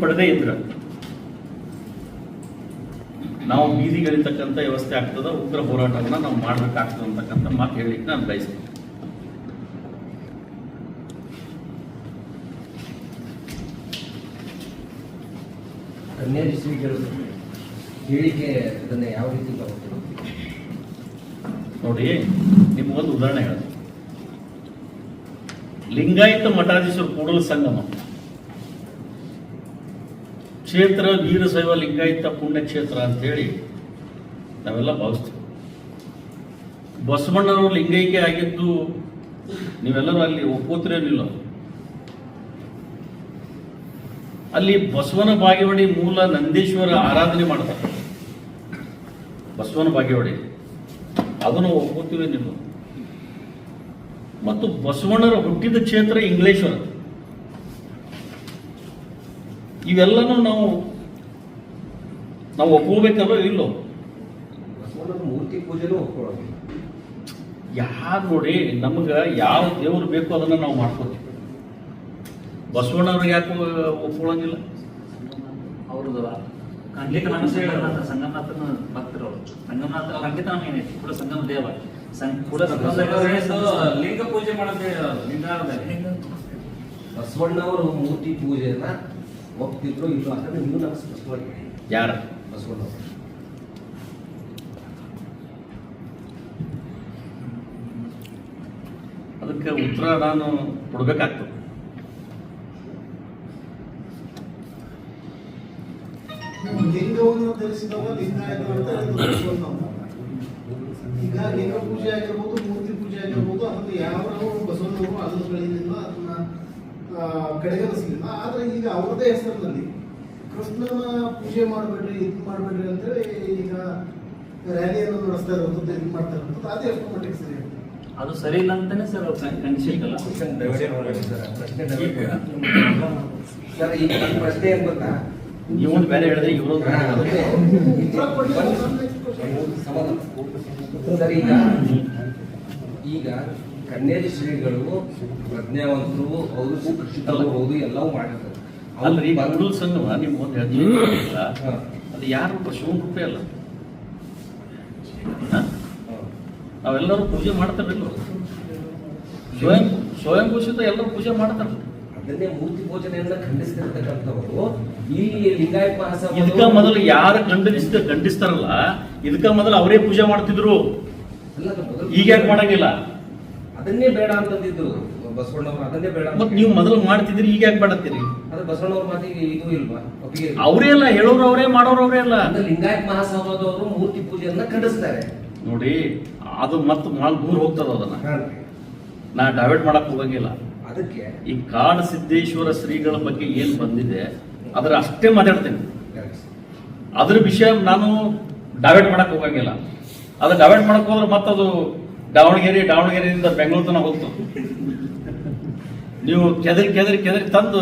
ಹಿಂದೆ ಇದ್ರೆ ನಾವು ಬೀದಿಗಳಿರ್ತಕ್ಕಂಥ ವ್ಯವಸ್ಥೆ ಆಗ್ತದ, ಉಗ್ರ ಹೋರಾಟವನ್ನು ನಾವು ಮಾಡಬೇಕಾಗ್ತದೆ ಅಂತಕ್ಕಂಥ ಮಾತು ಹೇಳಲಿಕ್ಕೆ ನಾನು ಬಯಸ್ತೀನಿ. ಕನ್ಯಾದಿ ಶ್ರೀಗಳು ಹೇಳಿಕೆ ಅದನ್ನು ಯಾವ ರೀತಿ ತಗೋತೀವಿ ನೋಡಿ, ನಿಮಗೊಂದು ಉದಾಹರಣೆ ಹೇಳೋದು. ಲಿಂಗಾಯತ ಮಠಾಧೀಶರು ಕೂಡಲ ಸಂಗಮ ಕ್ಷೇತ್ರ ವೀರಶೈವ ಲಿಂಗಾಯತ ಪುಣ್ಯಕ್ಷೇತ್ರ ಅಂತೇಳಿ ನಾವೆಲ್ಲ ಭಾವಿಸ್ತೀವಿ. ಬಸವಣ್ಣನವರು ಲಿಂಗೈಕ್ಯ ಆಗಿದ್ದು ನೀವೆಲ್ಲರೂ ಅಲ್ಲಿ ಒಪ್ಪೋತಿರೇನಿಲ್ಲ. ಅಲ್ಲಿ ಬಸವನ ಬಾಗೇವಾಡಿ ಮೂಲ ನಂದೀಶ್ವರ ಆರಾಧನೆ ಮಾಡ್ತಾರೆ. ಬಸವನ ಬಾಗೇವಾಡಿ ಅದನ್ನು ಒಪ್ಪುತ್ತೀವೇನಿಲ್ಲ. ಮತ್ತು ಬಸವಣ್ಣರ ಹುಟ್ಟಿದ ಕ್ಷೇತ್ರ ಇಂಗ್ಲೇಶ್ವರ. ಇವೆಲ್ಲನೂ ನಾವು ಒಪ್ಕೋಬೇಕಲ್ಲೋ ಇಲ್ಲೋ? ಬಸವಣ್ಣನ ಮೂರ್ತಿ ಪೂಜೆನೂ ಒಪ್ಕೊಳ್ಳೋದು ಯಾರು ನೋಡಿ, ನಮ್ಗೆ ಯಾವ ದೇವರು ಬೇಕು ಅದನ್ನು ನಾವು ಮಾಡ್ಕೋತೀವಿ. ಬಸವಣ್ಣವ್ರಿಗೆ ಯಾಕೆ ಒಪ್ಕೊಳ್ಳೋಂಗಿಲ್ಲ? ಅವ್ರದ್ದು ಖಂಡಿತ ಸಂಗಮನಾಥನ ಭಕ್ತರು ಅವರು. ಸಂಗಮನಾಥ ಖಂಡಿತ ಏನೈತಿ ಕೂಡ ಸಂಗಮ ದೇವ ಕೂಡ ಲಿಂಗ ಪೂಜೆ ಮಾಡೋದೇ ಲಿಂಗಾರದಲ್ಲಿ. ಬಸವಣ್ಣವರು ಮೂರ್ತಿ ಪೂಜೆಯನ್ನ ಒಪ್ತಿದ್ರು ಇಲ್ಲ ಅಂತ ನೀವು ನಮ್ಗೆ ಸ್ಪಷ್ಟವಾಗಿ ಯಾರ ಬಸವಣ್ಣವರು ಅದಕ್ಕೆ ಉತ್ತರ ನಾನು ಕೊಡ್ಬೇಕಾಗ್ತದೆ. ಲಿಂಗವನ್ನು ಧರಿಸಿದವ ಲಿಂಗಾಯತ ಅಂತ ಈಗ ಲಿಂಗ ಪೂಜೆ ಆಗಿರ್ಬೋದು, ಮೂರ್ತಿ ಪೂಜೆ ಆಗಿರ್ಬೋದು, ಅದನ್ನು ಯಾವ ಬಸವಣ್ಣವರು ಅದನ್ನು ಬೆಳೆಯಲಿಲ್ಲ, ಅದನ್ನ ಕಡೆಗಣಿಸಲಿಲ್ಲ. ಆದ್ರೆ ಈಗ ಅವರದೇ ಹೆಸರಿನಲ್ಲಿ ಕೃಷ್ಣನ ಪೂಜೆ ಮಾಡಬೇಡ್ರಿ, ಇದು ಮಾಡಬೇಡ್ರಿ ಅಂತೇಳಿ ಈಗ ರ್ಯಾಲಿಯನ್ನು ನಡೆಸ್ತಾ ಇರುವಂಥದ್ದು, ಇದು ಮಾಡ್ತಾ ಇರುವಂಥದ್ದು, ಅದೇ ಎಷ್ಟು ಮಟ್ಟಿಗೆ ಸರಿ ಅಂತ ಅದು ಸರಿ ಇಲ್ಲ ಅಂತಾನೆ ಸರ್ ಕನಿಷ್ಠಲ್ಲ. ಸರ್ ಈಗ ನನ್ನ ಪ್ರಶ್ನೆ ಏನ್ ಗೊತ್ತಾ, ಇವನು ಬೇರೆ ಹೇಳಿದ್ರೆ ಇವರು ಸರ್ ಈಗ ಕನ್ಯಾದಿ ಶ್ರೀಗಳು ಪ್ರಜ್ಞಾವಂತರು ಹೌದು, ಸುಶಿಕ್ಷಿತರು ಹೌದು, ಎಲ್ಲವೂ ಮಾಡಿರ್ತಾರೆ. ಅಲ್ರಿ ಕೂಡಲ ಸಂಗಮ ನಿಮ್ಗೆ ಒಂದು ಹೇಳ್ತೀನಿ, ಅದು ಯಾರು ಶಿವನ ಕೃಪೆ ಅಲ್ಲ. ನಾವೆಲ್ಲರೂ ಪೂಜೆ ಮಾಡ್ತಾರಲ್ಲ, ಸ್ವಯಂ ಘೋಷಿತ ಎಲ್ಲರೂ ಪೂಜೆ ಮಾಡ್ತಾರೆ. ಅದನ್ನೇ ಮೂರ್ತಿ ಪೂಜನೆಯನ್ನ ಖಂಡಿಸ್ತಿರ್ತಕ್ಕಂಥವರು ಈ ಲಿಂಗಾಯತ ಮಹಾಸಭಾ ಇದಕ್ಕ ಮೊದಲು ಯಾರು ಖಂಡಿಸ್ತಾರಲ್ಲ, ಇದಕ್ಕ ಮೊದಲು ಅವರೇ ಪೂಜೆ ಮಾಡ್ತಿದ್ರು. ಈಗ ಯಾಕೆ ಮಾಡಂಗಿಲ್ಲ? ಅದನ್ನೇ ಬೇಡ ಅಂತಂದಿದ್ರು ಬಸವಣ್ಣವರು, ಅದನ್ನೇ ಬೇಡ. ಮತ್ತೆ ನೀವು ಮೊದಲು ಮಾಡ್ತಿದ್ರಿ, ಈಗ ಯಾಕೆ ಮಾಡತ್ತೀರಿ? ಅದು ಬಸವಣ್ಣವ್ರ ಮಾತಿಗೆ ಇದು ಇಲ್ವಾ ಒಪ್ಪಿಗೆ? ಅವರೇ ಅಲ್ಲ ಹೇಳೋರು, ಅವರೇ ಮಾಡೋರು ಅವರೇ ಅಲ್ಲ. ಲಿಂಗಾಯತ ಮಹಾಸಭಾದವರು ಮೂರ್ತಿ ಪೂಜೆಯನ್ನ ಖಂಡಿಸ್ತಾರೆ. ನೋಡಿ, ಅದು ಮತ್ತೆ ಭಾಳ ದೂರ ಹೋಗ್ತದ. ಅದನ್ನ ನಾ ಡೈವರ್ಟ್ ಮಾಡಕ್ ಹೋಗಂಗಿಲ್ಲ. ಅದಕ್ಕೆ ಈ ಕಾಡ ಸಿದ್ದೇಶ್ವರ ಶ್ರೀಗಳ ಬಗ್ಗೆ ಏನ್ ಬಂದಿದೆ ಅದರ ಅಷ್ಟೇ ಮಾತಾಡ್ತೇನೆ. ಅದ್ರ ವಿಷಯ ನಾನು ಡೈವರ್ಟ್ ಮಾಡಕ್ ಹೋಗಂಗಿಲ್ಲ. ಅದು ಡೈವರ್ಟ್ ಮಾಡಕ್ ಹೋದ್ರೆ ಮತ್ತದು ದಾವಣಗೆರೆಯಿಂದ ಬೆಂಗಳೂರು ತನಕ ಹೋಗ್ತದೆ. ನೀವು ಕೆದರಿ ತಂದು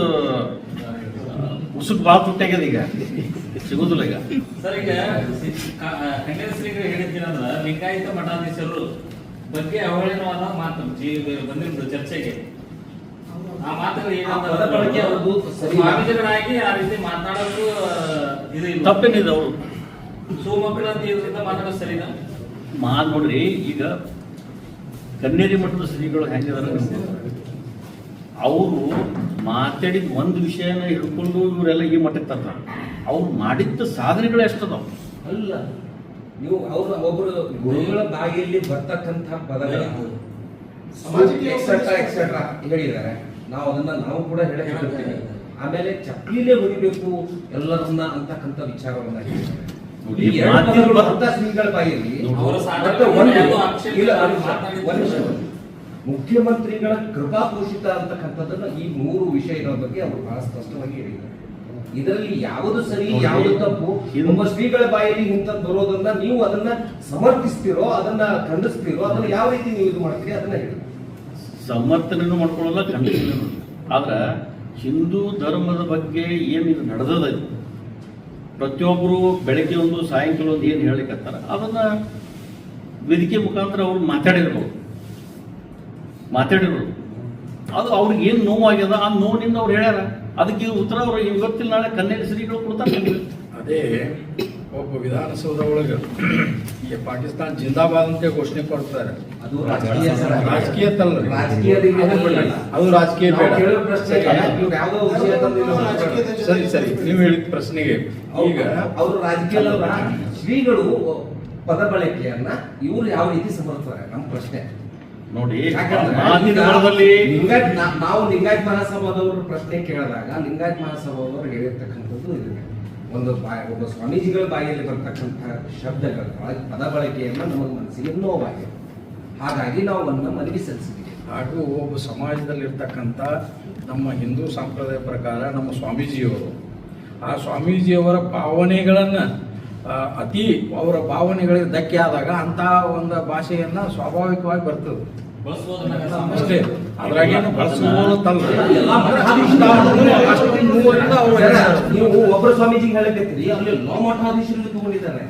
ಉಸುಕ್ ಭಾಳ ತುಟ್ಟಾಗ್ಯದ, ಈಗ ಸಿಗುದಿಲ್ಲ. ಈಗ ಸರ್ ಈಗ ಕನ್ಯಾಶ್ರೀಗಳು ಹೇಳಿದ್ದೀರಂದ್ರ ಲಿಂಗಾಯತ ಮಠಾಧೀಶರು ಬಗ್ಗೆ ಅವಹೇಳನವಾದ ಮಾತು ಬಂದಿರೋದು ಚರ್ಚೆಗೆ. ಆ ಮಾತುಗಳು ಸ್ವಾಮೀಜಿಗಳಾಗಿ ಆ ರೀತಿ ಮಾತನಾಡೋದು ಇದು ತಪ್ಪೇನಿದೆ. ಅವರು ಸುಮಕ್ಕಳ ಅಂತ ಇದರಿಂದ ಮಾತಾಡೋದು ಸರಿನಾ? ನೋಡ್ರಿ, ಈಗ ಕನ್ನೇರಿ ಮಠದ ಶ್ರೀಗಳು ಹೆಂಗಿದಾರೆ, ಅವರು ಮಾತಾಡಿದ ಒಂದು ವಿಷಯನ ಹಿಡ್ಕೊಂಡು ಇವರೆಲ್ಲ ಈ ಮಠಕ್ಕೆ ತರ್ತಾರೆ. ಅವ್ರು ಮಾಡಿದ್ದ ಸಾಧನೆಗಳು ಎಷ್ಟದಾವ ಅಲ್ಲ. ನೀವು ಅವ್ರ ಒಬ್ಬರು ಗುರುಗಳ ಬಾಯಿಯಲ್ಲಿ ಬರ್ತಕ್ಕಂಥ ಪದಗಳು ಎಕ್ಸೆಟ್ರಾ ಹೇಳಿದ್ದಾರೆ. ನಾವು ಅದನ್ನ ನಾವು ಕೂಡ ಹೇಳಕ್ಕಿರ್ತೀವಿ. ಆಮೇಲೆ ಚಪ್ಪಲಿಲೇ ಹೊಡಿಬೇಕು ಎಲ್ಲರನ್ನ ಅಂತಕ್ಕಂಥ ವಿಚಾರವನ್ನ ಶ್ರೀಗಳ ಬಾಯಿಯಲ್ಲಿ ಮುಖ್ಯಮಂತ್ರಿಗಳ ಕೃಪಾಪೋಷಿತ ಅಂತಕ್ಕಂಥದ್ದನ್ನ ಈ 3 ವಿಷಯಗಳ ಬಗ್ಗೆ ಅವರು ಬಹಳ ಸ್ಪಷ್ಟವಾಗಿ ಹೇಳಿದ್ದಾರೆ. ಇದರಲ್ಲಿ ಯಾವುದು ಸರಿ ಯಾವುದು ತಪ್ಪು, ಒಬ್ಬ ಶ್ರೀಗಳ ಬಾಯಲ್ಲಿ ಇಂಥದ್ದು ಬರೋದನ್ನ ನೀವು ಅದನ್ನ ಸಮರ್ಥಿಸ್ತಿರೋ, ಅದನ್ನ ಖಂಡಿಸ್ತಿರೋ, ಅದನ್ನ ಯಾವ ರೀತಿ ನೀವು ಇದು ಮಾಡ್ತೀರಿ ಅದನ್ನ ಹೇಳಿ. ಸಮರ್ಥನೆಯನ್ನು ಮಾಡ್ಕೊಳ್ಳಲ್ಲ, ಖಂಡಿಸಲು. ಆದ್ರೆ ಹಿಂದೂ ಧರ್ಮದ ಬಗ್ಗೆ ಏನು ಇದು ನಡೆದದ, ಪ್ರತಿಯೊಬ್ಬರು ಬೆಳಗ್ಗೆ ಒಂದು ಸಾಯಂಕಾಲ ಒಂದು ಏನು ಹೇಳಿಕತ್ತಾರ, ಅದನ್ನ ವೇದಿಕೆ ಮುಖಾಂತರ ಅವ್ರು ಮಾತಾಡಿರ್ಬೋದು. ಅದು ಅವ್ರಿಗೆ ಏನು ನೋವಾಗ್ಯದ, ಆ ನೋವಿನಿಂದ ಅವ್ರು ಹೇಳ್ಯಾರ. ಅದಕ್ಕೆ ಉತ್ತರ ಅವರು ಇವತ್ತಿನ ನಾಳೆ ಕನ್ನಡ ಶ್ರೀಗಳು ಕೊಡ್ತಾರೆ. ಅದೇ ಒಬ್ಬ ವಿಧಾನಸೌಧ ಒಳಗೆ ಈ ಪಾಕಿಸ್ತಾನ ಜಿಂದಾಬಾದ್ ಅಂತ ಘೋಷಣೆ ಕೊಡ್ತಾರೆ. ಅದು ರಾಜಕೀಯ ಸರ್. ರಾಜಕೀಯದಲ್ಲ ರೀ. ರಾಜಕೀಯದಿಂದ ಅದು ರಾಜಕೀಯ ನಾವು ಬೇಡ. ಕೇಳೋ ಪ್ರಶ್ನೆಗೆ ಇವ್ರು ಯಾವುದೋ ವಿಷಯ ತಂದಿಲ್ಲ. ಸರಿ ಸರಿ, ನೀವು ಹೇಳಿದ ಪ್ರಶ್ನೆಗೆ ಈಗ ಅವರು ರಾಜಕೀಯದಲ್ಲ, ಶ್ರೀಗಳು ಪದ ಬಳಕೆಯನ್ನ ಇವ್ರು ಯಾವ ರೀತಿ ಸಮರ್ಥಿಸ್ತಾರೆ ನಮ್ಮ ಪ್ರಶ್ನೆ. ನೋಡಿ, ಯಾಕಂದ್ರೆ ಮಾತಿನ ಈಗ ಬರದಲ್ಲಿ ನಾವು ಲಿಂಗಾಯತ್ ಮಹಾಸಭಾದವ್ರ ಪ್ರಶ್ನೆ ಕೇಳಿದಾಗ ಲಿಂಗಾಯತ್ ಮಹಾಸಭಾದವರು ಹೇಳಿರ್ತಕ್ಕಂಥದ್ದು ಇದೆ. ಒಬ್ಬ ಸ್ವಾಮೀಜಿಗಳ ಬಾಯಿಯಲ್ಲಿ ಬರ್ತಕ್ಕಂಥ ಶಬ್ದಗಳ ಪದ ಬಳಕೆಯನ್ನ ನಮ್ಮ ಮನಸ್ಸಿಗೆ ನೋವಾಗಿದೆ. ಹಾಗಾಗಿ ನಾವು ಅದನ್ನ ಮನವಿ ಸಲ್ಲಿಸಿದ್ದೀವಿ. ಹಾಗೂ ಒಬ್ಬ ಸಮಾಜದಲ್ಲಿರ್ತಕ್ಕಂಥ ನಮ್ಮ ಹಿಂದೂ ಸಂಪ್ರದಾಯ ಪ್ರಕಾರ ನಮ್ಮ ಸ್ವಾಮೀಜಿಯವರು ಆ ಸ್ವಾಮೀಜಿಯವರ ಭಾವನೆಗಳನ್ನು ಅತಿ ಅವರ ಭಾವನೆಗಳಿಗೆ ಧಕ್ಕೆ ಆದಾಗ ಅಂತ ಒಂದು ಭಾಷೆಯನ್ನ ಸ್ವಾಭಾವಿಕವಾಗಿ ಬರ್ತದೆ ಅಷ್ಟೇ. ಅದ್ರಾಗೇನು ಬಳಸುವುದು ತಲ್ಲ. ನೀವು ಒಬ್ಬರು ಸ್ವಾಮೀಜಿಗೆ ಹೇಳಕತ್ತೀರಿ, ಅಲ್ಲಿ ಎಲ್ಲ ಮಠಾಧೀಶರು ತಗೊಂಡಿದ್ದಾರೆ.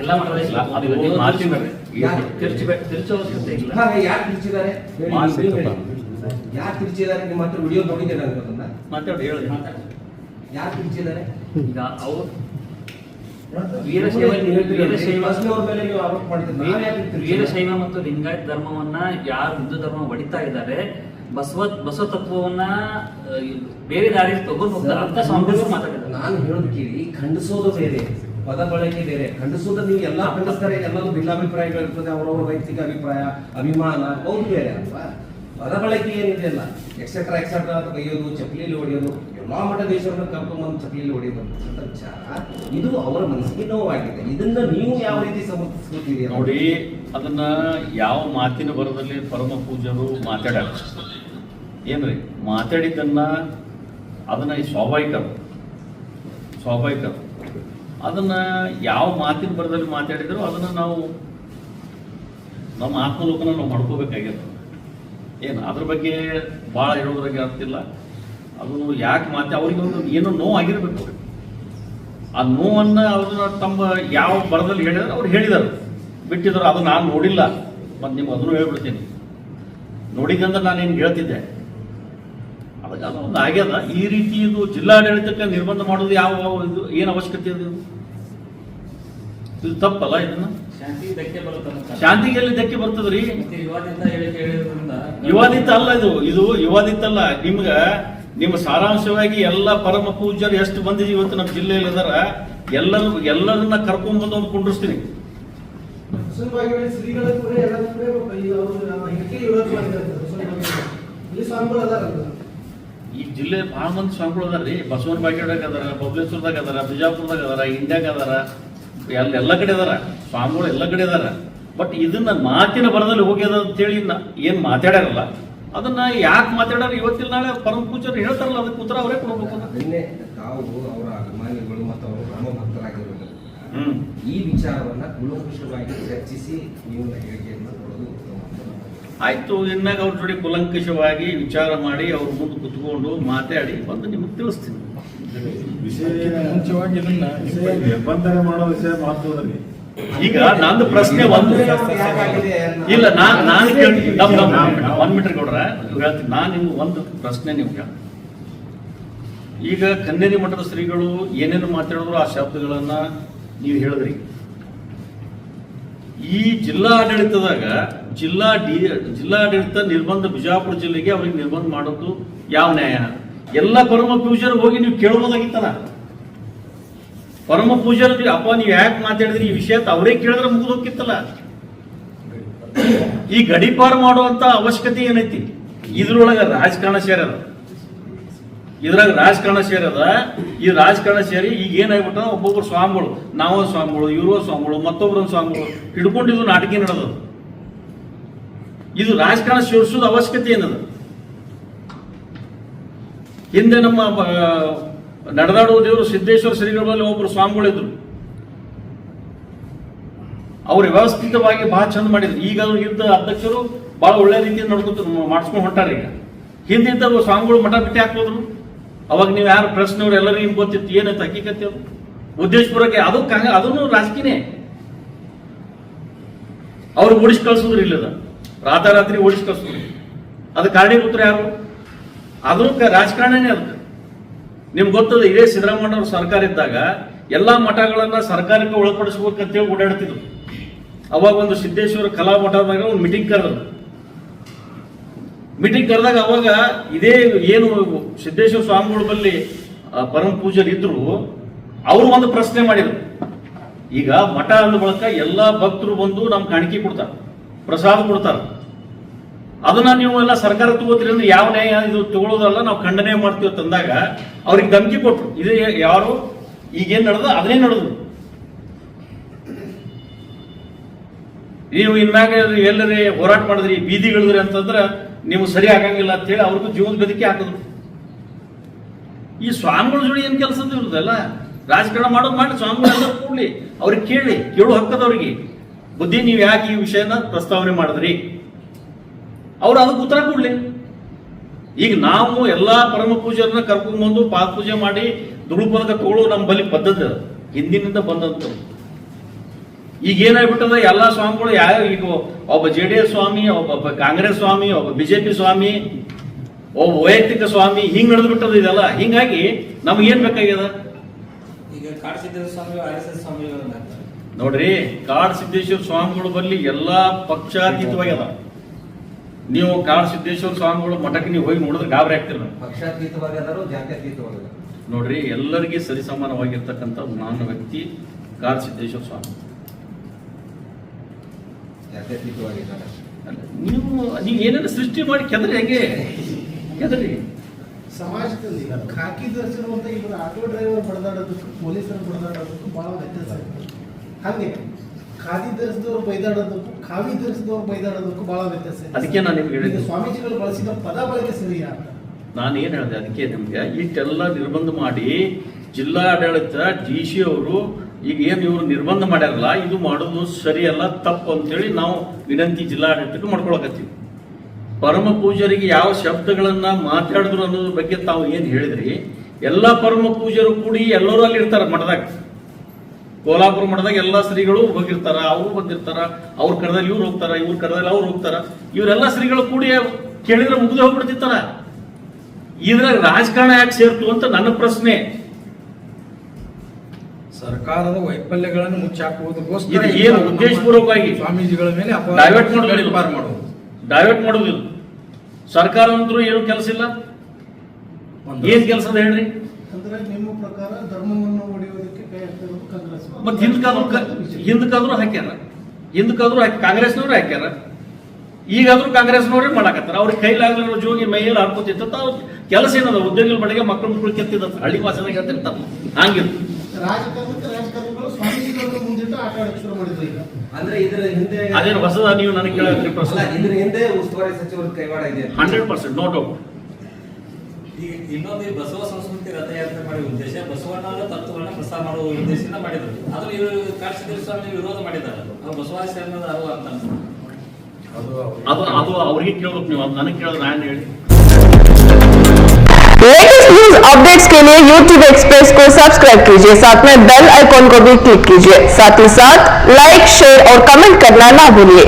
ಎಲ್ಲ ಇಲ್ಲ, ಅದು ಮಾತಿನ ಯಾರು? ತಿರ್ಚೋ ಅವಶ್ಯಕತೆ ಇಲ್ಲ. ಯಾರು ತಿರ್ಚಿದ್ದಾರೆ? ಯಾರು ತಿರ್ಚಿದ್ದಾರೆ? ನಿಮ್ಮ ಹತ್ರ ವಿಡಿಯೋ ನೋಡಿದ್ದೀರ ಅದನ್ನ? ಮಾತಾಡಿ, ಹೇಳಿ. ಯಾರು ತಿರ್ಚಿದ್ದಾರೆ? ಈಗ ಅವ್ರು ವೀರಶೈವ ಮೇಲೆ ನೀವು ಆರೋಪ ಮಾಡ್ತೀರಿ. ನಾವ್ ಯಾಕೆ ತಿರ್ಚಿಲ್ಲ? ವೀರಶೈವ ಮತ್ತು ಲಿಂಗಾಯತ ಧರ್ಮವನ್ನ ಯಾರು ಹಿಂದೂ ಧರ್ಮ ಹೊಡಿತಾ ಇದ್ದಾರೆ, ಬಸವ ತತ್ವವನ್ನ ಬೇರೆ ದಾರಿ ತಗೊಂಡು ಹೋಗ್ತಾರೆ ಅಂತ ಸ್ವಾಮಿಗಳು ಮಾತಾಡಿದ್ದಾರೆ. ನಾನು ಹೇಳೋದು ಕೇಳಿ, ಖಂಡಿಸೋದು ಬೇರೆ, ಪದ ಬಳಕೆ ಬೇರೆ. ಖಂಡಿಸೋದು ನೀವು ಎಲ್ಲ ಖಂಡಿಸ್ತಾರೆ, ಎಲ್ಲರೂ ಭಿನ್ನಾಭಿಪ್ರಾಯಗಳಿರ್ತದೆ, ಅವರವರ ವೈಯಕ್ತಿಕ ಅಭಿಪ್ರಾಯ, ಅಭಿಮಾನ, ಹೌದು ಬೇರೆ ಅಲ್ವಾ? ಪದ ಬಳಕೆ ಏನಿದೆಯಲ್ಲ, ಎಕ್ಸೆಟ್ರಾ ಅಂತ ಬೈಯೋದು, ಚಪ್ಪಲಿಯಲ್ಲಿ ಹೊಡೆಯೋದು, ಎಲ್ಲಾ ಮಠದೇಶ್ವರನ್ನ ಕರ್ಕೊಂಡ್ಬಂದು ಚಪ್ಪಲಿಯಲ್ಲಿ ಹೊಡೆಯೋದು ಅಂತ ವಿಚಾರ, ಇದು ಅವರ ಮನಸ್ಸಿಗೆ ನೋವಾಗಿದೆ. ಇದನ್ನ ನೀವು ಯಾವ ರೀತಿ ಸಮರ್ಥಿಸ್ಕೊತೀರಿ? ನೋಡಿ, ಅದನ್ನ ಯಾವ ಮಾತಿನ ಬರದಲ್ಲಿ ಪರಮ ಪೂಜ್ಯರು ಮಾತಾಡ್ಯಾರ ಏನ್ರಿ, ಮಾತಾಡಿದ್ದನ್ನ ಅದನ್ನ ಸ್ವಾಭಾವಿಕ ಅದನ್ನ ಯಾವ ಮಾತಿನ ಬರದಲ್ಲಿ ಮಾತಾಡಿದ್ರು ಅದನ್ನ ನಾವು ನಮ್ಮ ಆತ್ಮಲೋಕನ ನಾವು ಮಾಡ್ಕೋಬೇಕಾಗಿರ್ತದೆ. ಏನು ಅದ್ರ ಬಗ್ಗೆ ಭಾಳ ಹೇಳೋದ್ರಾಗೆ ಆಗ್ತಿಲ್ಲ. ಅದು ಯಾಕೆ ಅವ್ರಿಗೆ ಒಂದು ಏನೋ ನೋವು ಆಗಿರ್ಬೇಕು. ಆ ನೋವನ್ನು ಅವ್ರನ್ನ ತಮ್ಮ ಯಾವ ಬರದಲ್ಲಿ ಹೇಳಿದ್ರೆ ಅವ್ರು ಹೇಳಿದರು, ಬಿಟ್ಟಿದ್ರು. ಅದು ನಾನು ನೋಡಿಲ್ಲ, ಮತ್ತು ನಿಮ್ಗೆ ಅದನ್ನು ಹೇಳ್ಬಿಡ್ತೀನಿ. ನೋಡಿದಂದ್ರೆ ನಾನೇನು ಹೇಳ್ತಿದ್ದೆ, ಅದೆಲ್ಲ ಒಂದು ಆಗ್ಯದ. ಈ ರೀತಿ ಇದು ಜಿಲ್ಲಾಡಳಿತಕ್ಕೆ ನಿರ್ಬಂಧ ಮಾಡೋದು ಇದು ಏನು ಅವಶ್ಯಕತೆ ಇದೆ? ಇದು ತಪ್ಪಲ್ಲ. ಇದನ್ನ ಶಾಂತಿ ಧಕ್ಕೆ ಬರುತ್ತೆ. ಶಾಂತಿಗೆ ಎಲ್ಲಿ ಧಕ್ಕೆ ಬರ್ತದ್ರಿ? ಯುವಾದಿಂದ ಹೇಳಿದ್ರಿಂದ ಯುವಾದಿತ ಅಲ್ಲ, ಇದು ಯುವಾದಿತ ಅಲ್ಲ. ನಿಮ್ಮ ಸಾರಾಂಶವಾಗಿ ಎಲ್ಲ ಪರಮ ಪೂಜ್ಯರು ಎಷ್ಟು ಮಂದಿ ಇವತ್ತು ನಮ್ಮ ಜಿಲ್ಲೆಯಲ್ಲಿ ಇದಾರ, ಎಲ್ಲರನ್ನ ಕರ್ಕೊಂಡ್ಬಂದು ಒಂದು ಕುಂಡ್ರಿಸ್ತೀನಿ. ಶ್ರೀಗಳ ಕೂಡ ಎಲ್ಲರೂ ಕೂಡ ಇದಕ್ಕೆ ವಿರೋಧ ಮಾಡಿದ್ದಾರೆ. ಇಲ್ಲಿ ಸ್ವಾಮಿಗಳು ಅದಾರಲ್ಲ, ಈ ಜಿಲ್ಲೆ ಬಹಳ ಮಂದಿ ಸ್ವಾಮಿಗಳು ಅದಾರ್ರಿ. ಬಸವನ ಬಾಗೇವಾಡಿಯಾಗ ಅದಾರ, ಬಬಲೇಶ್ವರದಾಗ ಅದಾರ, ಬಿಜಾಪುರದಾಗ ಅದಾರ, ಇಂಡ್ಯಾಗ ಅದಾರ, ಎಲ್ಲ ಕಡೆ ಅದಾರ ಸ್ವಾಮಿಗಳು, ಎಲ್ಲ ಕಡೆ ಅದಾರ. ಬಟ್ ಇದನ್ನ ಮಾತಿನ ಬರದಲ್ಲಿ ಹೋಗ್ಯದ ಅಂತೇಳಿ ಏನ್ ಮಾತಾಡ್ಯಾರಲ್ಲ, ಅದನ್ನ ಯಾಕೆ ಮಾತಾಡ್ಯಾರ ಇವತ್ತಿನ ನಾಳೆ ಪರಮ ಪೂಜ್ಯರು ಹೇಳ್ತಾರಲ್ಲ, ಅದಕ್ಕೆ ಉತ್ತರ ಅವರೇ ಕೊಡ್ಬೇಕು. ಅದನ್ನೇ ತಾವು ಅವರ ಅಭಿಮಾನಿಗಳು ಮತ್ತು ಅವರು ರಾಮ ಭಕ್ತರಾಗಿರೋದು ಈ ವಿಚಾರವನ್ನ ಕೂಲಂಕುಷವಾಗಿ ಚರ್ಚಿಸಿ ನೀವು ಹೇಳಿಕೆಯನ್ನು ಕೊಡೋದು ಉತ್ತಮ ಅಂತ. ಆಯ್ತು, ಇನ್ನಾಗ ಅವ್ರ ಜೋಡಿ ಕೂಲಂಕಷವಾಗಿ ವಿಚಾರ ಮಾಡಿ ಅವ್ರ ಮುಂದೆ ಕುತ್ಕೊಂಡು ಮಾತಾಡಿ ಬಂದು ನಿಮಗೆ ತಿಳಿಸ್ತೀನಿ. ಮುಂಚೆವಾಗಿ ಇದನ್ನ ನಿರ್ಬಂಧನೆ ಮಾಡೋ ವಿಷಯ ಮಾತಾಡೋದ್ರಿ. ಈಗ ನಂದು ಪ್ರಶ್ನೆ ಒಂದು ಇಲ್ಲ, ನಾನು ಒಂದ್ ಮೀಟರ್ ಕೊಡ್ರ ಹೇಳ್ತೀನಿ. ನಾನು ನಿಮ್ಗೆ ಒಂದು ಪ್ರಶ್ನೆ ನೀವು ಹೇಳ. ಈಗ ಕನ್ನೇರಿ ಮಠದ ಶ್ರೀಗಳು ಏನೇನು ಮಾತಾಡಿದ್ರು ಆ ಶಬ್ದಗಳನ್ನ ನೀವು ಹೇಳಿದ್ರಿ. ಈ ಜಿಲ್ಲಾಡಳಿತದಾಗ ಜಿಲ್ಲಾಡಳಿತ ನಿರ್ಬಂಧ ಬಿಜಾಪುರ ಜಿಲ್ಲೆಗೆ ಅವ್ರಿಗೆ ನಿರ್ಬಂಧ ಮಾಡೋದು ಯಾವ ನ್ಯಾಯ? ಎಲ್ಲ ಪರಮ ಪೂಜ್ಯರು ಹೋಗಿ ನೀವು ಕೇಳ್ಬೋದಾಗಿತ್ತಲ್ಲ. ಪರಮ ಪೂಜ್ಯರು ಅಪ್ಪ ನೀವು ಯಾಕೆ ಮಾತಾಡಿದ್ರಿ ಈ ವಿಷಯ ಅಂತ ಅವರೇ ಕೇಳಿದ್ರೆ ಮುಗಿದು ಹೋಗಿತ್ತಲ್ಲ. ಈ ಗಡಿಪಾರು ಮಾಡುವಂತ ಅವಶ್ಯಕತೆ ಏನೈತಿ? ಇದ್ರೊಳಗ ರಾಜಕಾರಣ ಸೇರದ, ಇದ್ರಾಗ ರಾಜಕಾರಣ ಸೇರದ. ಈ ರಾಜಕಾರಣ ಸೇರಿ ಈಗ ಏನಾಗ್ಬಿಟ್ಟ, ಒಬ್ಬೊಬ್ರು ಸ್ವಾಮಿಗಳು, ನಾವೋ ಸ್ವಾಮಿಗಳು, ಇರೋ ಸ್ವಾಮಿಗಳು, ಮತ್ತೊಬ್ಬರ ಸ್ವಾಮಿಗಳು ಹಿಡ್ಕೊಂಡಿದ್ದು ನಾಟಕ ನಡೆದ. ಇದು ರಾಜಕಾರಣ ಸೇರಿಸೋದು ಅವಶ್ಯಕತೆ ಏನದ? ಹಿಂದೆ ನಮ್ಮ ನಡೆದಾಡುವ ದೇವರು ಸಿದ್ದೇಶ್ವರ ಶ್ರೀಗಳಲ್ಲಿ ಒಬ್ಬರು ಸ್ವಾಮಿಗಳಿದ್ರು. ಅವ್ರು ವ್ಯವಸ್ಥಿತವಾಗಿ ಬಹಳ ಚಂದ ಮಾಡಿದ್ರು. ಈಗ ಅವ್ರು ಇದ್ದ ಅಧ್ಯಕ್ಷರು ಬಹಳ ಒಳ್ಳೆ ರೀತಿಯಿಂದ ಮಾಡಿಸ್ಕೊಂಡು ಹೊಂಟಾರ. ಈಗ ಹಿಂದಿದ್ದ ಸ್ವಾಮಿಗಳು ಮಠ ಬಿಟ್ಟು ಹಾಕೋದ್ರು. ಅವಾಗ ನೀವು ಯಾರು ಪ್ರಶ್ನೆಯವ್ರು ಎಲ್ಲರಿಗೂ ಗೊತ್ತಿತ್ತು ಏನಂತ ಹಕ್ಕಿಕತ್ತೆ. ಅದು ಉದ್ದೇಶಪೂರ್ವಕ ಅದನ್ನು ರಾಜಕೀಯನೇ. ಅವ್ರು ಓಡಿಸಿ ಕಳ್ಸಿದ್ರು, ಇಲ್ಲದ ರಾತ್ರಿ ಓಡಿಸಿ ಕಳ್ಸಿದ್ರು. ಅದು ಕಾರಣೀಭೂತರು ಯಾರು? ಅದನ್ನು ರಾಜಕಾರಣನೇ. ಅದಕ್ಕೆ ನಿಮ್ಗೆ ಗೊತ್ತದ, ಇದೇ ಸಿದ್ದರಾಮಯ್ಯ ಅವ್ರ ಸರ್ಕಾರ ಇದ್ದಾಗ ಎಲ್ಲಾ ಮಠಗಳನ್ನ ಸರ್ಕಾರಕ್ಕೆ ಒಳಪಡಿಸ್ಬೇಕಂತೇಳಿ ಓಡಾಡ್ತಿದ್ರು. ಅವಾಗ ಒಂದು ಸಿದ್ದೇಶ್ವರ ಕಲಾ ಮಠದಾಗ ಒಂದು ಮೀಟಿಂಗ್ ಕರೆದ್ರು. ಮೀಟಿಂಗ್ ಕರೆದಾಗ ಅವಾಗ ಇದೇ ಏನು ಸಿದ್ದೇಶ್ವರ ಸ್ವಾಮಿಗಳ ಬಳಿ ಪರಮ ಪೂಜೆರು ಇದ್ರು, ಅವರು ಒಂದು ಪ್ರಶ್ನೆ ಮಾಡಿದ್ರು. ಈಗ ಮಠ ಅಂದ ಬಳಕ ಎಲ್ಲಾ ಭಕ್ತರು ಬಂದು ನಮ್ ಕಾಣಿಕೆ ಕೊಡ್ತಾರೆ, ಪ್ರಸಾದ ಕೊಡ್ತಾರೆ. ಅದನ್ನ ನೀವು ಎಲ್ಲ ಸರ್ಕಾರ ತಗೋತೀರಿ ಅಂದ್ರೆ ಯಾವ ನ್ಯಾಯ ಇದು ತಗೊಳ್ಳೋದಲ್ಲ, ನಾವು ಖಂಡನೆ ಮಾಡ್ತೀವಿ ತಂದಾಗ ಅವ್ರಿಗೆ ಧಮಕಿ ಕೊಟ್ರು. ಇದು ಯಾರು ಈಗೇನ್ ನಡೆದ ಅದನ್ನೇ ನಡೆದ್ರು. ನೀವು ಇನ್ಮ್ಯಾಗ ಎಲ್ಲರೇ ಹೋರಾಟ ಮಾಡಿದ್ರಿ, ಬೀದಿಗಳಿದ್ರಿ ಅಂತಂದ್ರೆ ನೀವು ಸರಿ ಆಗಂಗಿಲ್ಲ ಅಂತ ಹೇಳಿ ಅವ್ರಿಗೂ ಜೀವನ ಬದುಕಿ ಹಾಕಿದ್ರು. ಈ ಸ್ವಾಮಿಗಳ ಜೋಡಿ ಏನ್ ಕೆಲಸ ಇರುದಲ್ಲ, ರಾಜಕಾರಣ ಮಾಡೋದು ಮಾಡಿ ಸ್ವಾಮಿಗಳೆಲ್ಲ ಕೂಡ್ಲಿ, ಅವ್ರಿಗೆ ಕೇಳು ಹಕ್ಕದವ್ರಿಗೆ ಬುದ್ಧಿ, ನೀವು ಯಾಕೆ ಈ ವಿಷಯನ ಪ್ರಸ್ತಾವನೆ ಮಾಡಿದ್ರಿ, ಅವ್ರು ಅದಕ್ಕೆ ಉತ್ತರ ಕೊಡ್ಲಿ. ಈಗ ನಾವು ಎಲ್ಲಾ ಪರಮ ಪೂಜೆಯನ್ನ ಕರ್ಕೊಂಡ್ಬಂದು ಪಾದ ಪೂಜೆ ಮಾಡಿ ದುಡುಕು ಪದಕ ತಗೊಳ್ಳೋ ನಮ್ಮ ಬಲಿ ಪದ್ಧತಿ ಹಿಂದಿನಿಂದ ಬಂದಂತ. ಈಗ ಏನಾಗ್ಬಿಟ್ಟದ, ಎಲ್ಲಾ ಸ್ವಾಮಿಗಳು ಯಾವ ಈಗ ಒಬ್ಬ JDS ಸ್ವಾಮಿ, ಒಬ್ಬ ಕಾಂಗ್ರೆಸ್ ಸ್ವಾಮಿ, ಒಬ್ಬ BJP ಸ್ವಾಮಿ, ಒಬ್ಬ ವೈಯಕ್ತಿಕ ಸ್ವಾಮಿ, ಹಿಂಗ್ ನಡೆದು ಬಿಟ್ಟದ ಇದೆಲ್ಲ. ಹಿಂಗಾಗಿ ನಮ್ಗೆ ಏನ್ ಬೇಕಾಗ್ಯದ ಈಗ ಕಾಡಸಿದ್ದೇಶ್ವರ ಸ್ವಾಮಿ RSS ಸ್ವಾಮಿಗಳನ್ನ ನೋಡ್ರಿ, ಕಾಡ್ ಸಿದ್ದೇಶ್ವರ ಸ್ವಾಮಿಗಳು ಬಲ್ಲಿ ಎಲ್ಲಾ ಪಕ್ಷಾತೀತವಾಗ್ಯದ. ನೀವು ಕಾಡ್ ಸಿದ್ದೇಶ್ವರ ಸ್ವಾಮಿಗಳು ಮಠಕ್ಕೆ ನೀವು ಹೋಗಿ ನೋಡಿದ್ರೆ ಗಾಬರಿ ಆಗ್ತಿರ. ಪಕ್ಷಾತೀತವಾಗಿದ್ದಾರೋ ಜಾತ್ಯತೀತವಾಗಿದ್ದಾರೋ ನೋಡ್ರಿ, ಎಲ್ಲರಿಗೆ ಸರಿಸಮಾನವಾಗಿರ್ತಕ್ಕಂಥ ನಾನು ವ್ಯಕ್ತಿ ಕಾಡ್ ಸಿದ್ದೇಶ್ವರ ಸ್ವಾಮಿ. ಜಾತ್ಯತೀತವಾಗಿದ್ದಾರೆ. ನೀವು ಏನೇನು ಸೃಷ್ಟಿ ಮಾಡಿ ಕೆದರಿ ಸಮಾಜದಲ್ಲಿ ಖಾಕಿ ಧರಿಸಿರುವಂತ ಇಬ್ಬರು ಆಟೋ ಡ್ರೈವರ್ ಬಡದಾಡೋದಕ್ಕೂ ಪೊಲೀಸರು ಬಡದಾಡೋದಕ್ಕೂ ಬಹಳ ವ್ಯತ್ಯಾಸ ಇದೆ. ಹಾಗೆ ಖಾದಿ ಧರಿಸಿದವರು ಬೈದಾಡೋದಕ್ಕೂ ಖಾವಿ ಧರಿಸಿದವರು ಬೈದಾಡೋದಕ್ಕೂ ಬಹಳ ವ್ಯತ್ಯಾಸ ಇದೆ. ಅದಕ್ಕೆ ನಾನು ನಿಮ್ಗೆ ಹೇಳಿದ್ದೆ, ಸ್ವಾಮೀಜಿಗಳು ಬಳಸಿದ ಪದ ಬಳಕೆ ಸರಿಯಾ ಅಂತ ನಾನು ಏನ್ ಹೇಳಿದೆ. ಅದಕ್ಕೆ ನಿಮ್ಗೆ ಇಷ್ಟೆಲ್ಲ ನಿರ್ಬಂಧ ಮಾಡಿ ಜಿಲ್ಲಾಡಳಿತ DC ಅವರು ಈಗ ಏನ್ ಇವರು ನಿರ್ಬಂಧ ಮಾಡ್ಯಾರಲ್ಲ, ಇದು ಮಾಡೋದು ಸರಿಯಲ್ಲ, ತಪ್ಪು ಅಂತೇಳಿ ನಾವು ವಿನಂತಿ ಜಿಲ್ಲಾಡಳಿತಕ್ಕೆ ಮಾಡ್ಕೊಳಕತ್ತೀವಿ. ಪರಮ ಪೂಜರಿಗೆ ಯಾವ ಶಬ್ದಗಳನ್ನ ಮಾತಾಡಿದ್ರು ಅನ್ನೋದ್ರ ಬಗ್ಗೆ ತಾವು ಏನ್ ಹೇಳಿದ್ರಿ, ಎಲ್ಲಾ ಪರಮ ಪೂಜರು ಕೂಡಿ ಎಲ್ಲರೂ ಅಲ್ಲಿ ಇರ್ತಾರ ಮಠದಾಗ. ಕೋಲಾಪುರ ಮಠದಾಗ ಎಲ್ಲಾ ಶ್ರೀಗಳು ಹೋಗಿರ್ತಾರ, ಅವರು ಬಂದಿರ್ತಾರ, ಅವ್ರ ಕರೆದಲ್ಲಿ ಇವ್ರು ಹೋಗ್ತಾರ, ಇವ್ರ ಕರೆದಲ್ಲಿ ಅವ್ರು ಹೋಗ್ತಾರ. ಇವರೆಲ್ಲ ಶ್ರೀಗಳು ಕೂಡಿ ಕೇಳಿದ್ರೆ ಮುಗ್ದು ಹೋಗ್ಬಿಡ್ತಿರ್ತಾರ. ಇದ್ರಾಗ ರಾಜಕಾರಣ ಯಾಕೆ ಸೇರ್ತು ಅಂತ ನನ್ನ ಪ್ರಶ್ನೆ. ಸರ್ಕಾರದ ವೈಫಲ್ಯಗಳನ್ನು ಮುಚ್ಚಾಕುವುದಕ್ಕೋಸ್ಕರ ಇದು ಏನು ಉದ್ದೇಶಪೂರ್ವಕವಾಗಿ ಸ್ವಾಮೀಜಿಗಳ ಮೇಲೆ ಡೈವರ್ಟ್ ಮಾಡೋದಿಲ್ಲ. ಸರ್ಕಾರ ಅಂತೂ ಏನು ಕೆಲಸ ಇಲ್ಲ. ಏನ್ ಕೆಲಸ ಅದ ಹೇಳ್ರಿ? ಅಂದ್ರೆ ನಿಮ್ಮ ಪ್ರಕಾರ ಧರ್ಮವನ್ನು ಒಡೆಯುವುದಕ್ಕೆ ಕೈ ಹಾಕ್ತಿರೋದು ಕಾಂಗ್ರೆಸ್. ಮತ್ತೆ ಹಿಂದಕ್ಕಾದ್ರೂ ಕಾಂಗ್ರೆಸ್ನವ್ರು ಹಾಕ್ಯಾರ. ಈಗಾದ್ರೂ ಕಾಂಗ್ರೆಸ್ನವ್ರೇ ಮಾಡಾಕತ್ತಾರ. ಅವ್ರಿಗೆ ಕೈಲಾಗಲಿರೋ ಜೋಗಿ ಮೈಯಲ್ಲಿ ಹಾಕೋತಿತ್ತ. ಅವ್ರ ಕೆಲಸ ಏನದ, ಉದ್ಯೋಗಿಗಳ ಬಳಿಗೆ ಮಕ್ಕಳು ಕೆತ್ತಿದ ಹಳ್ಳಿ ಭಾಷೆದಾಗ ಹೇಳ್ತಿರ್ತಾರ. ಹಂಗಿಲ್ಲ, ರಾಜಕಾರಣಿಗಳು ಸ್ವಾಮೀಜಿಗಳನ್ನು ಮುಂದಿಟ್ಟು ಆಟ ಆಡಕ್ಕೆ ಶುರು ಮಾಡಿದ್ರು. ಈಗ ಅಂದ್ರೆ ಇದರ ಹಿಂದೆ ಅದೇನು ಹೊಸದ ನೀವು ನನಗೆ ಕೇಳಿದ್ರಿ ಪ್ರಶ್ನೆ? ಇದ್ರ ಹಿಂದೆ ಉಸ್ತುವಾರಿ ಸಚಿವರ ಕೈವಾಡ ಇದೆ. 100% ನೋ ಡೌಟ್. ಈಗ ಇನ್ನೊಂದು ಈ ಬಸವ ಸಂಸ್ಕೃತಿ ರಥಯಾತ್ರೆ ಮಾಡುವ ಉದ್ದೇಶ, ಬಸವಣ್ಣನ ತತ್ವಗಳನ್ನ ಪ್ರಸಾರ ಮಾಡುವ ಉದ್ದೇಶದಿಂದ ಮಾಡಿದ್ರು. ಅದು ಇವರು ಕಾಡಸಿದ್ದೇಶ್ವರ ಸ್ವಾಮಿ ವಿರೋಧ ಮಾಡಿದ್ದಾರೆ. ಅದು ಬಸವಾಸಿ ಅನ್ನೋದು ಅರು ಅಂತ ಅದು ಅವ್ರಿಗೆ ಕೇಳಬೇಕು ನೀವು, ನನಗೆ ಕೇಳಿದ್ರೆ ನಾನು ಹೇಳಿ. लेटेस्ट न्यूज अपडेट्स के लिए YouTube एक्सप्रेस को सब्सक्राइब कीजिए, साथ में बेल आइकॉन को भी क्लिक कीजिए। साथ ही साथ लाइक, शेयर और कमेंट करना ना भूलिए।